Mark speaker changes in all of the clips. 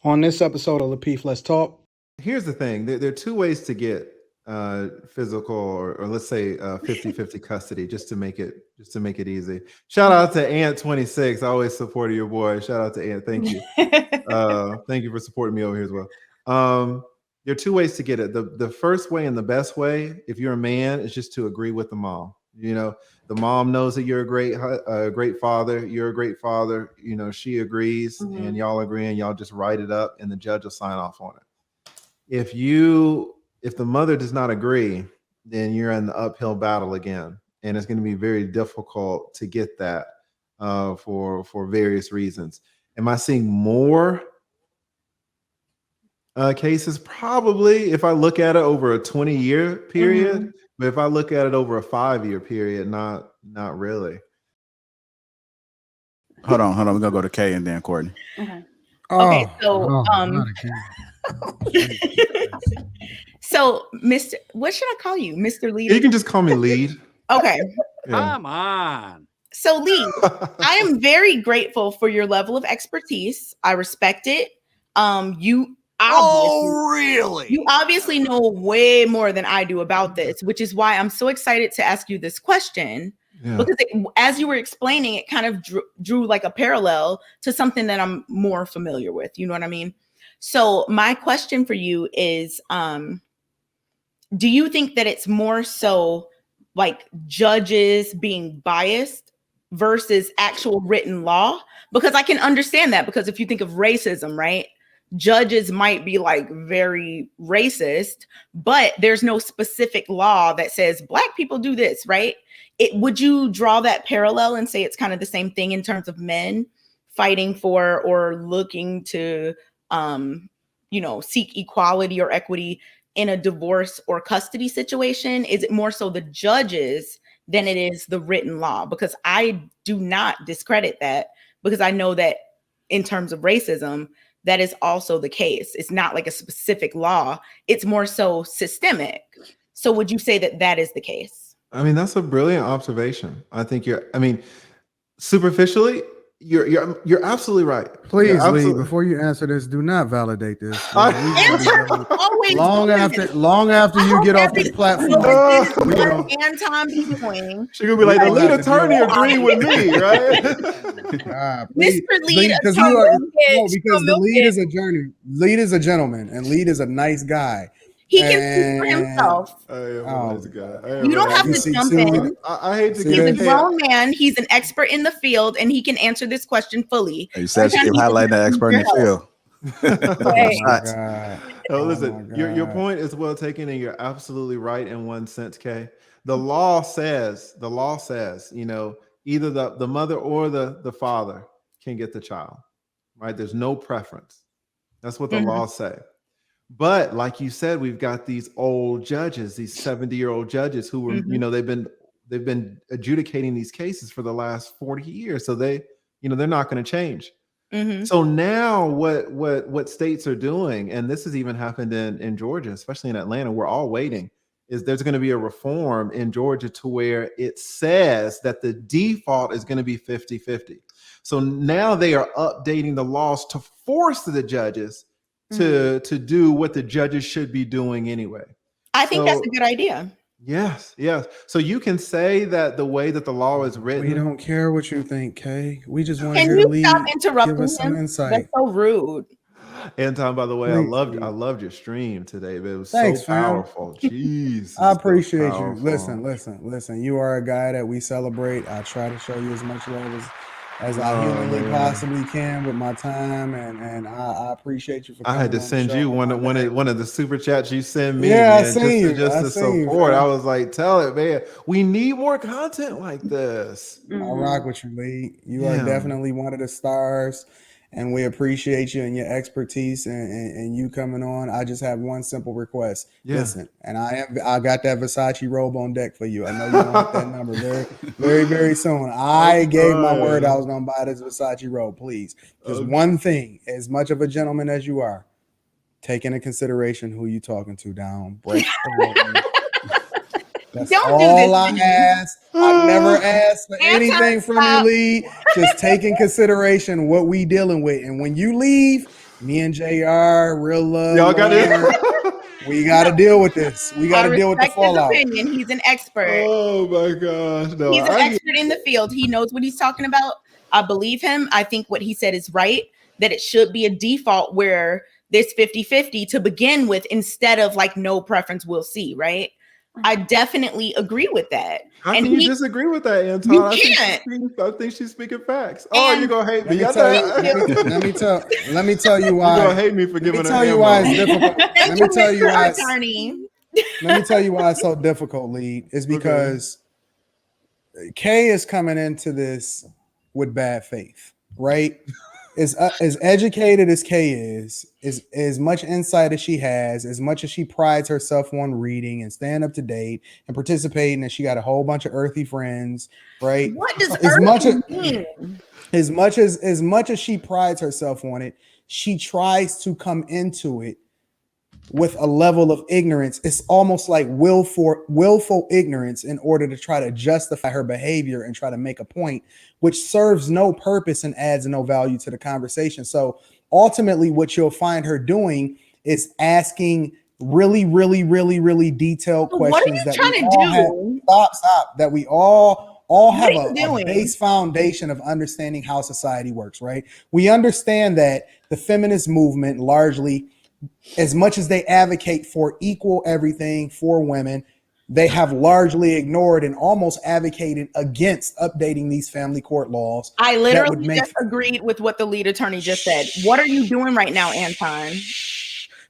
Speaker 1: On this episode of Lapeef, Let's Talk.
Speaker 2: Here's the thing. There are two ways to get physical or let's say 50-50 custody just to make it easy. Shout out to Ant26. I always supported your boy. Shout out to Ant. Thank you. Thank you for supporting me over here as well. There are two ways to get it. The first way and the best way, if you're a man, is just to agree with the mom. You know, the mom knows that you're a great father. You're a great father. You know, she agrees, and y'all agree, and y'all just write it up, and the judge will sign off on it. If the mother does not agree, then you're in the uphill battle again, and it's going to be very difficult to get that for various reasons. Am I seeing more cases? Probably, if I look at it over a 20-year period, but if I look at it over a 5-year period, not really.
Speaker 3: Hold on. We're gonna go to Kay and then Courtney.
Speaker 4: Okay. So so Mr. What should I call you? Mr. Lead?
Speaker 2: You can just call me Lead.
Speaker 4: Okay.
Speaker 2: Yeah.
Speaker 5: Come on.
Speaker 4: So Lee, I am very grateful for your level of expertise. I respect it. You obviously know way more than I do about this, which is why I'm so excited to ask you this question. Yeah. Because as you were explaining, it kind of drew like a parallel to something that I'm more familiar with. You know what I mean? So my question for you is, do you think that it's more so like judges being biased versus actual written law? Because I can understand that, because if you think of racism, right? Judges might be like very racist, but there's no specific law that says Black people do this, right? Would you draw that parallel and say it's kind of the same thing in terms of men fighting for or looking to, seek equality or equity in a divorce or custody situation? Is it more so the judges than it is the written law? Because I do not discredit that, because I know that in terms of racism, that is also the case. It's not like a specific law. It's more so systemic. So would you say that that is the case?
Speaker 2: I mean, that's a brilliant observation. I think superficially, you're absolutely right.
Speaker 6: Please, Lee, before you answer this, do not validate this. Long after you get off this platform,
Speaker 4: Anton doing.
Speaker 2: She's gonna be like, the lead attorney agreed with me, right?
Speaker 4: Mr. Lead,
Speaker 6: because the lead is a journey. Lead is a gentleman, and Lead is a nice guy.
Speaker 4: He can speak for himself. You don't have to jump in.
Speaker 2: I hate to
Speaker 4: He's a grown man. He's an expert in the field, and he can answer this question fully.
Speaker 3: You said she can highlight that expert in the field.
Speaker 2: Listen, your point is well taken, and you're absolutely right in one sense, Kay. The law says, either the mother or the father can get the child, right? There's no preference. That's what the laws say. But like you said, we've got these old judges, these 70-year-old judges who were, they've been adjudicating these cases for the last 40 years. So they're not going to change. So now what states are doing, and this has even happened in Georgia, especially in Atlanta, we're all waiting, is there's going to be a reform in Georgia to where it says that the default is going to be 50-50. So now they are updating the laws to force the judges to do what the judges should be doing anyway.
Speaker 4: I think that's a good idea.
Speaker 2: Yes. So you can say that the way that the law is written.
Speaker 6: We don't care what you think, Kay. We just want to hear the lead.
Speaker 4: Stop interrupting
Speaker 6: give us some
Speaker 4: him?
Speaker 6: insight.
Speaker 4: That's so rude.
Speaker 2: Anton, by the way, I loved your stream today. It was so powerful. Jeez.
Speaker 6: I appreciate you. Listen. You are a guy that we celebrate. I try to show you as much love as I humanly possibly can with my time, and I appreciate you for coming.
Speaker 2: I had to send you one of the super chats you send me.
Speaker 6: Yeah,
Speaker 2: man, just to support. I was like, tell it, man. We need more content like this.
Speaker 6: I rock with you, Lee. You are definitely one of the stars, and we appreciate you and your expertise and you coming on. I just have one simple request. Listen, and I got that Versace robe on deck for you. I know you want that number very, very, very soon. I gave my word I was gonna buy this Versace robe. Please, just one thing. As much of a gentleman as you are, take into consideration who you talking to down. Break the robe. That's all I ask. I never asked for anything from you, Lee. Just take in consideration what we dealing with. And when you leave, Me and JR, real love.
Speaker 2: Y'all got it.
Speaker 6: We got to deal with this. We got to deal with the fallout.
Speaker 4: His opinion. He's an expert.
Speaker 2: Oh my gosh. No,
Speaker 4: he's an expert in the field. He knows what he's talking about. I believe him. I think what he said is right, that it should be a default where there's 50-50 to begin with instead of like no preference, we'll see, right? I definitely agree with that.
Speaker 2: How can you disagree with that, Anton?
Speaker 4: You
Speaker 2: can't. I think she's speaking facts. Oh, you're gonna hate me.
Speaker 6: Let me tell you why.
Speaker 2: You're gonna hate me for giving her.
Speaker 6: Let me tell you why it's difficult. Let me tell you why. Let me tell you why it's so difficult, Lead. Is because Kay is coming into this with bad faith, right? As educated as Kay is as much insight as she has, as much as she prides herself on reading and staying up to date and participating, and she got a whole bunch of earthy friends, right?
Speaker 4: What does earthy mean?
Speaker 6: As much as she prides herself on it, she tries to come into it with a level of ignorance. It's almost like willful ignorance in order to try to justify her behavior and try to make a point, which serves no purpose and adds no value to the conversation. So ultimately what you'll find her doing is asking really, really, really, really detailed questions.
Speaker 4: What are you trying to do?
Speaker 6: Stop. That we all have a base foundation of understanding how society works, right? We understand that the feminist movement largely, as much as they advocate for equal everything for women, they have largely ignored and almost advocated against updating these family court laws.
Speaker 4: I literally just agreed with what the lead attorney just said. What are you doing right now, Anton?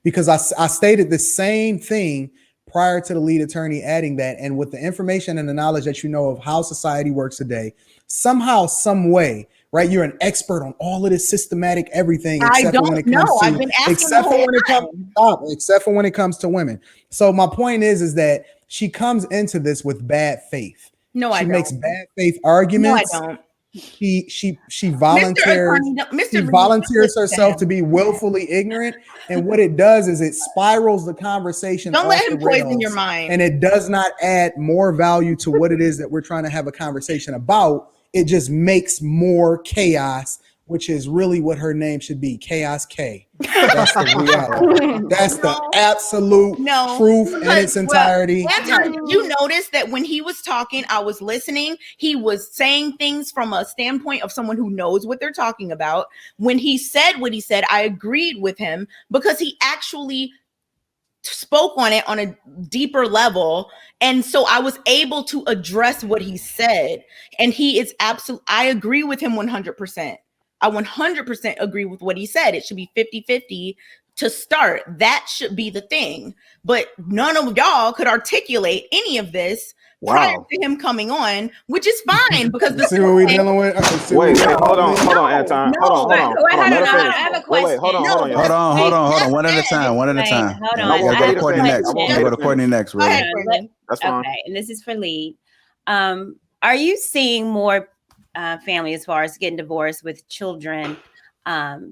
Speaker 6: Because I stated the same thing prior to the lead attorney adding that. And with the information and the knowledge that you know of how society works today, somehow, some way, right? You're an expert on all of this systematic everything. Except for when it comes to women. So my point is that she comes into this with bad faith. She makes bad faith arguments.
Speaker 4: No, I don't.
Speaker 6: She volunteers. She volunteers herself to be willfully ignorant, and what it does is it spirals the conversation.
Speaker 4: Don't let him poison your mind,
Speaker 6: and it does not add more value to what it is that we're trying to have a conversation about. It just makes more chaos, which is really what her name should be, Chaos K. That's the reality. That's the absolute truth in its entirety.
Speaker 4: Anton, did you notice that when he was talking, I was listening, he was saying things from a standpoint of someone who knows what they're talking about. When he said what he said, I agreed with him because he actually spoke on it on a deeper level. And so I was able to address what he said. And he is I agree with him 100%. I 100% agree with what he said. It should be 50-50 to start. That should be the thing. But none of y'all could articulate any of this prior to him coming on, which is fine because
Speaker 6: see what we're dealing with.
Speaker 5: Wait, hold on, Anton. Hold on.
Speaker 7: I have a question.
Speaker 5: Wait, hold on.
Speaker 3: One at a time. Hold on. We'll go to Courtney next.
Speaker 5: That's fine.
Speaker 7: Okay, and this is for Lead. Are you seeing more family as far as getting divorced with children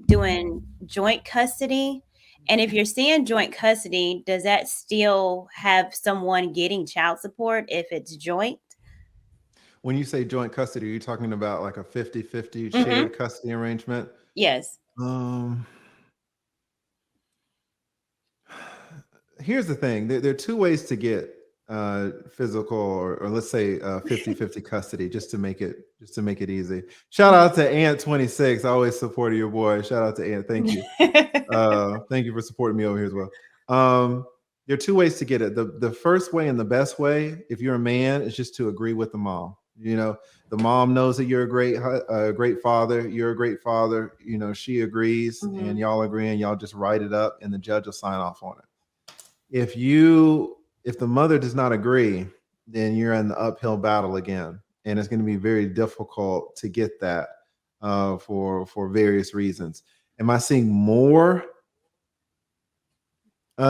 Speaker 7: doing joint custody? And if you're seeing joint custody, does that still have someone getting child support if it's joint?
Speaker 2: When you say joint custody, are you talking about like a 50-50 shared custody arrangement?
Speaker 7: Yes.
Speaker 2: Here's the thing. There are two ways to get physical or let's say 50-50 custody, just to make it easy. Shout out to Ant26. I always supported your boy. Shout out to Ant. Thank you. Thank you for supporting me over here as well. There are two ways to get it. The first way and the best way, if you're a man, is just to agree with the mom. You know, the mom knows that you're a great father. You're a great father. You know, she agrees and y'all agree and y'all just write it up and the judge will sign off on it. If the mother does not agree, then you're in the uphill battle again. And it's going to be very difficult to get that for various reasons. Am I seeing more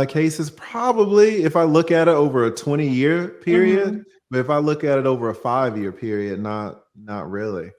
Speaker 2: cases? Probably, if I look at it over a 20-year period. But if I look at it over a 5-year period, not really.